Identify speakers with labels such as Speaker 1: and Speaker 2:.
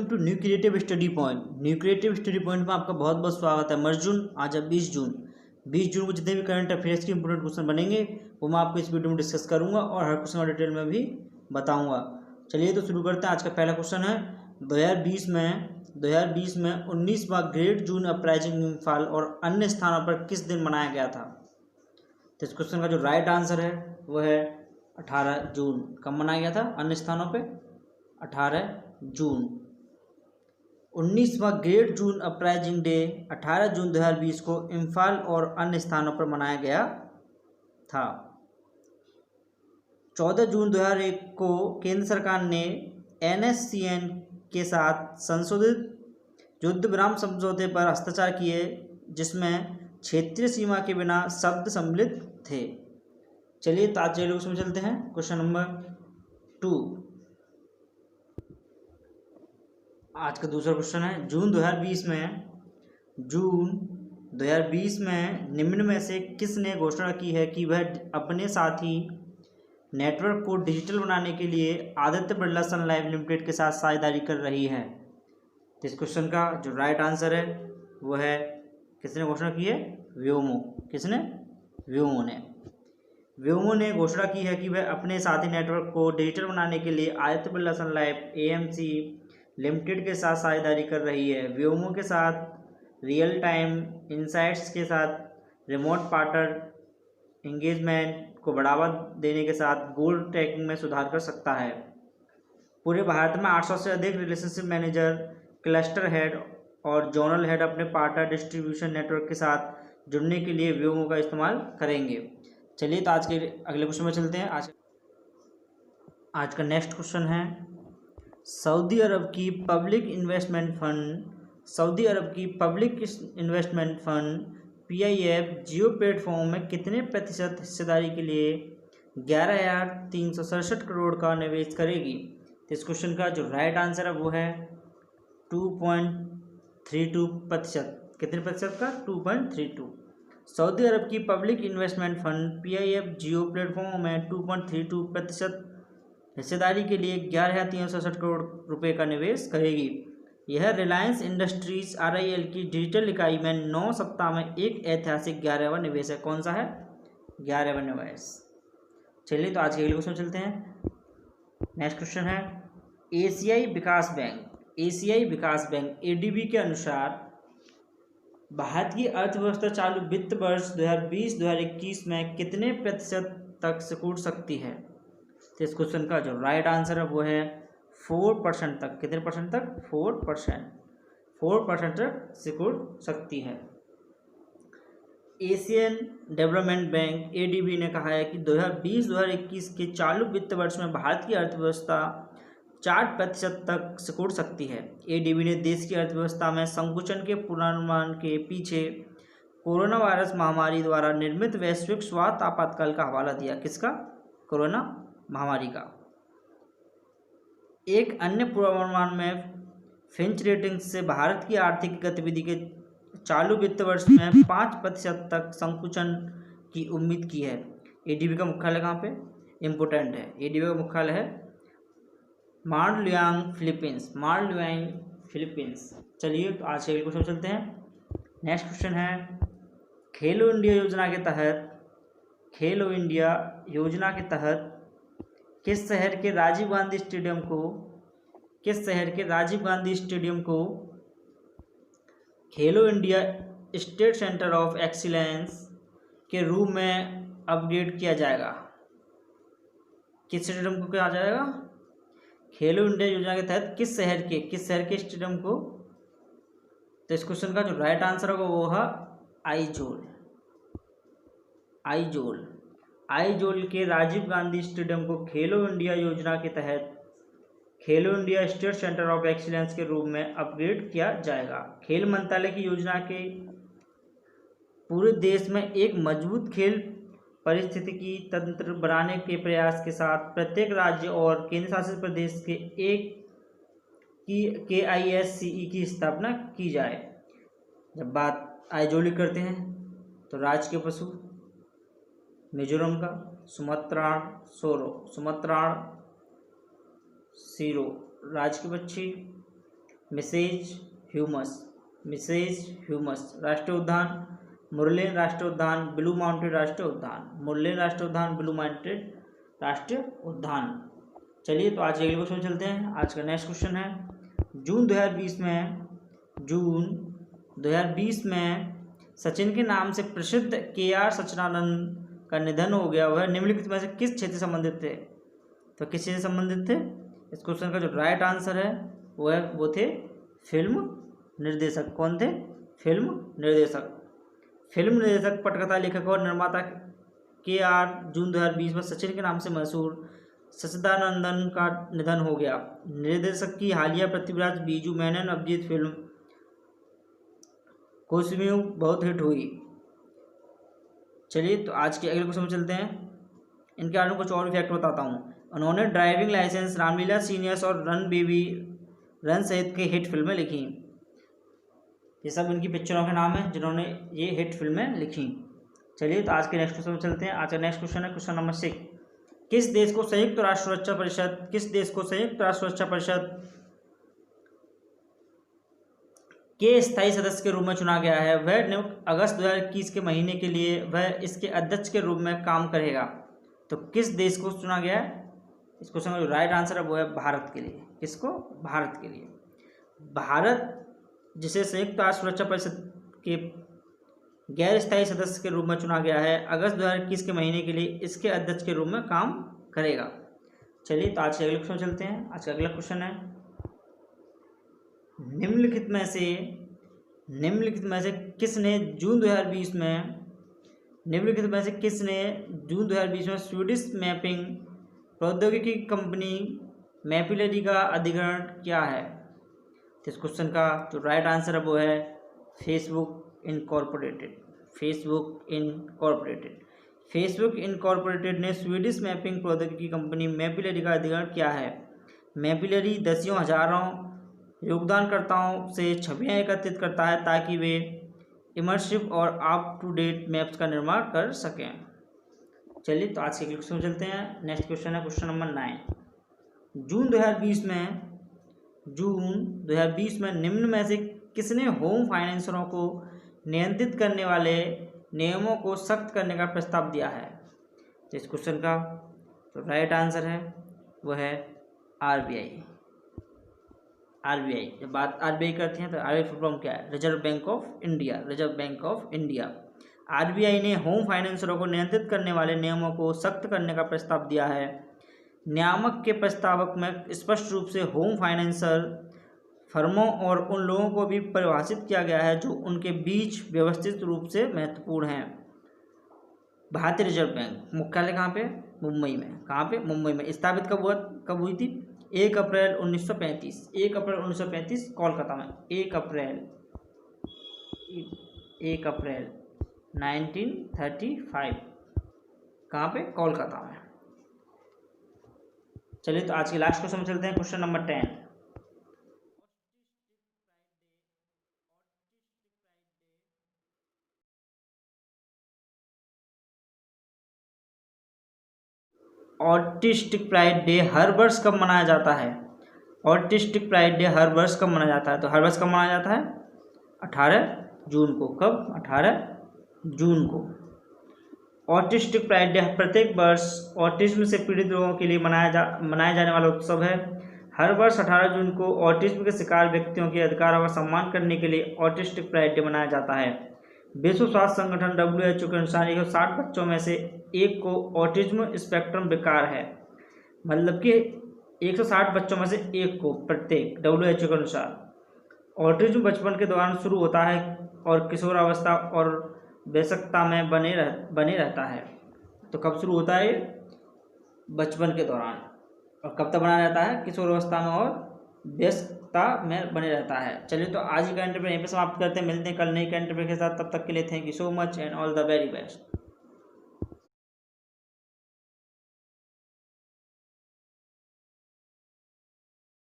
Speaker 1: To new creative study point. New creative study point में आपका बहुत बहुत स्वागत है। मर्जून आज है 20 जून को जितने भी करंट अफेयर्स के इंपोर्टेंट क्वेश्चन बनेंगे वो मैं आपको इस वीडियो में डिस्कस करूंगा और हर क्वेश्चन का डिटेल में भी बताऊंगा। चलिए तो शुरू करते हैं। आज का पहला क्वेश्चन है 2020 में 19वां ग्रेट जून अपराइजिंग इम्फाल और अन्य स्थानों पर किस दिन मनाया गया था। तो इस क्वेश्चन का जो राइट आंसर है वो है 18 जून। कब मनाया गया था अन्य स्थानों पर? 18 जून। 19वां ग्रेट जून अपराइजिंग डे 18 जून 2020 को इम्फाल और अन्य स्थानों पर मनाया गया था। 14 जून 2001 को केंद्र सरकार ने NSCN के साथ संशोधित युद्ध विराम समझौते पर हस्ताक्षर किए जिसमें क्षेत्रीय सीमा के बिना शब्द सम्मिलित थे। चलिए तो आज लोग समझ चलते हैं। क्वेश्चन नंबर 2 आज का दूसरा क्वेश्चन है जून 2020 में निम्न में से किसने घोषणा की है कि वह अपने साथी नेटवर्क को डिजिटल बनाने के लिए आदित्य बिरला सन लाइफ लिमिटेड के साथ साझेदारी कर रही है। तो इस क्वेश्चन का जो राइट आंसर है वो है किसने घोषणा की है? व्योमो। किसने? व्योमो ने घोषणा की है कि वह अपने साथी नेटवर्क को डिजिटल बनाने के लिए आदित्य बिरला सन लाइफ AMC लिमिटेड के साथ साझेदारी कर रही है। व्योमो के साथ रियल टाइम इंसाइट्स के साथ रिमोट पार्टनर एंगेजमेंट को बढ़ावा देने के साथ गोल ट्रैकिंग में सुधार कर सकता है। पूरे भारत में 800 से अधिक रिलेशनशिप मैनेजर, क्लस्टर हेड और जोनल हेड अपने पार्टनर डिस्ट्रीब्यूशन नेटवर्क के साथ जुड़ने के लिए व्योमो का इस्तेमाल करेंगे। चलिए तो आज के अगले क्वेश्चन में चलते हैं। आज का नेक्स्ट क्वेश्चन है सऊदी अरब की पब्लिक इन्वेस्टमेंट फंड PIF जियो प्लेटफॉर्म में कितने प्रतिशत हिस्सेदारी के लिए 11,367 करोड़ का निवेश करेगी। तो इस क्वेश्चन का जो राइट आंसर है वो है 2.32%। कितने प्रतिशत का? 2.32। सऊदी अरब की पब्लिक इन्वेस्टमेंट फंड PIF जियो प्लेटफॉर्म में 2.32% हिस्सेदारी के लिए 11,367 करोड़ रुपए का निवेश करेगी। यह रिलायंस इंडस्ट्रीज RIL की डिजिटल इकाई में 9 सप्ताह में एक ऐतिहासिक 11वां निवेश है। कौन सा है? 11वां निवेश। चलिए तो आज के अगले क्वेश्चन चलते हैं। नेक्स्ट क्वेश्चन है एशियाई विकास बैंक ADB के अनुसार भारत की अर्थव्यवस्था चालू वित्त वर्ष 2020-2021 में कितने प्रतिशत तक सिकुड़ सकती है। तो इस क्वेश्चन का जो राइट आंसर है वो है 4% तक। कितने परसेंट तक? 4% तक सिकुड़ सकती है। एशियन डेवलपमेंट बैंक ADB ने कहा है कि 2020-2021 के चालू वित्त वर्ष में भारत की अर्थव्यवस्था 4% तक सिकुड़ सकती है। ADB ने देश की अर्थव्यवस्था में संकुचन के पूर्वानुमान के पीछे कोरोना वायरस महामारी द्वारा निर्मित वैश्विक स्वास्थ्य आपातकाल का हवाला दिया। किसका? कोरोना महामारी का। एक अन्य पूर्वानुमान में फिंच रेटिंग्स से भारत की आर्थिक गतिविधि के चालू वित्त वर्ष में 5% तक संकुचन की उम्मीद की है। ADB का मुख्यालय कहाँ पे? इम्पोर्टेंट है। ADB का मुख्यालय है मार्लुयांग, फिलीपींस। चलिए तो आज के क्वेश्चन चलते हैं। नेक्स्ट क्वेश्चन है खेलो इंडिया योजना के तहत किस शहर के राजीव गांधी स्टेडियम को खेलो India state centre of excellence के रूप में अपग्रेड किया जाएगा। किस स्टेडियम को किया जाएगा? खेलो इंडिया योजना के तहत किस शहर के स्टेडियम को? तो इस क्वेश्चन का जो राइट आंसर होगा वो है आइजोल के राजीव गांधी स्टेडियम को खेलो इंडिया योजना के तहत खेलो India state centre of excellence के रूप में अपग्रेड किया जाएगा। खेल मंत्रालय की योजना के पूरे देश में एक मजबूत खेल पारिस्थितिकी तंत्र बनाने के प्रयास के साथ प्रत्येक राज्य और केंद्र शासित प्रदेश के KISCE की स्थापना की जाए। जब बात आइजोल करते हैं तो राज्य के पशु मिजोरम का सुमत्राण सीरो, राज्य के पक्षी मिसेज ह्यूमस राष्ट्रीय उद्यान, मुरलेन राष्ट्रीय उद्यान, ब्लू माउंटेन राष्ट्रीय उद्यान, मुरलेन राष्ट्रीय उद्यान, ब्लू माउंटेन राष्ट्रीय उद्यान। चलिए तो आज के अगले क्वेश्चन चलते हैं। आज का नेक्स्ट क्वेश्चन है, जून 2020 में सचिन के नाम से प्रसिद्ध KR सचिदानंद का निधन हो गया। वह निम्नलिखित में से किस क्षेत्र से संबंधित थे? तो किस क्षेत्र से संबंधित थे? इस क्वेश्चन का जो राइट आंसर है वो थे फिल्म निर्देशक। कौन थे? फिल्म निर्देशक, पटकथा लेखक और निर्माता KR जून 2020 में सचिन के नाम से मशहूर सचिदानंदन का निधन हो गया। निर्देशक की हालिया पृथ्वीराज बीजू मेनन अभिनीत फिल्म कोसमीयू बहुत हिट हुई। चलिए तो आज के अगले क्वेश्चन में चलते हैं। इनके बारे में कुछ और फैक्ट बताता हूँ। उन्होंने ड्राइविंग लाइसेंस, रामलीला सीनियर्स और रन बेबी रन सहित के हिट फिल्में लिखी। ये सब इनकी पिक्चरों के नाम हैं जिन्होंने ये हिट फिल्में लिखी। चलिए तो आज के नेक्स्ट क्वेश्चन में चलते हैं। आज का नेक्स्ट क्वेश्चन है क्वेश्चन नंबर 6। किस देश को संयुक्त राष्ट्र सुरक्षा परिषद के स्थायी सदस्य के रूप में चुना गया है? वह नियुक्त अगस्त 2021 के महीने के लिए वह इसके अध्यक्ष के रूप में काम करेगा। तो किस देश को चुना गया है? इस क्वेश्चन का जो राइट आंसर है वो है भारत के लिए। किसको? भारत के लिए। भारत जिसे संयुक्त राष्ट्र सुरक्षा परिषद के गैर स्थायी सदस्य के रूप में चुना गया है, अगस्त 2021 के महीने के लिए इसके अध्यक्ष के रूप में काम करेगा। चलिए तो आज के अगले क्वेश्चन चलते हैं। आज का अगला क्वेश्चन है, निम्नलिखित में से किसने जून 2020 में स्वीडिश मैपिंग प्रौद्योगिकी कंपनी मैपिलरी का अधिग्रहण किया है? तो इस क्वेश्चन का जो राइट आंसर है वो है फेसबुक इनकॉर्पोरेटेड ने स्वीडिश मैपिंग प्रौद्योगिकी कंपनी मैपिलरी का अधिग्रहण किया है। मैपिलरी दसियों हजारों योगदानकर्ताओं से छवियां एकत्रित करता है ताकि वे इमर्सिव और अप टू डेट मैप्स का निर्माण कर सकें। चलिए तो आज के क्वेश्चन चलते हैं। नेक्स्ट क्वेश्चन है क्वेश्चन नंबर 9। जून 2020 में निम्न में से किसने होम फाइनेंसरों को नियंत्रित करने वाले नियमों को सख्त करने का प्रस्ताव दिया है? तो इस क्वेश्चन का जो राइट आंसर है वो है RBI। जब बात RBI करते हैं तो RBI फुल फॉर्म क्या है? Reserve bank of India. RBI ने होम फाइनेंसरों को नियंत्रित करने वाले नियमों को सख्त करने का प्रस्ताव दिया है। नियामक के प्रस्तावक में स्पष्ट रूप से होम फाइनेंसर फर्मों और उन लोगों को भी परिभाषित किया गया है जो उनके बीच व्यवस्थित रूप से महत्वपूर्ण हैं। भारतीय रिजर्व बैंक मुख्यालय कहाँ पे? मुंबई में। कहाँ पे? मुंबई में। स्थापित कब हुई थी? 1 अप्रैल 1935 कोलकाता में। 1 अप्रैल 1935 कहाँ पे? कोलकाता में। चलिए तो आज के लास्ट क्वेश्चन में चलते हैं। Question number 10। Autistic pride day हर वर्ष कब मनाया जाता है? तो हर वर्ष कब मनाया जाता है? 18 जून को। कब? 18 जून को। ऑटिस्टिक प्राइड डे प्रत्येक वर्ष ऑटिज्म से पीड़ित लोगों के लिए मनाया जाने वाला उत्सव है। हर वर्ष 18 जून को ऑटिज्म के शिकार व्यक्तियों के अधिकारों का सम्मान करने के लिए ऑटिस्टिक प्राइड डे मनाया जाता है। विश्व स्वास्थ्य संगठन WHO के अनुसार 160 बच्चों में से एक को ऑटिज्म स्पेक्ट्रम विकार है। मतलब कि 160 बच्चों में से एक को प्रत्येक WHO के अनुसार। ऑटिज्म बचपन के दौरान शुरू होता है और किशोरावस्था और वयस्कता में बने रहता है। तो कब शुरू होता है? बचपन के दौरान। और कब तक बना रहता है? किशोरावस्था में और व्यस्तता में बने रहता है। चलिए तो आज ही करंट अफेयर यहीं पे समाप्त करते हैं। मिलते हैं कल नई करंट अफेयर के साथ। तब तक के लिए thank you so much and all the very best.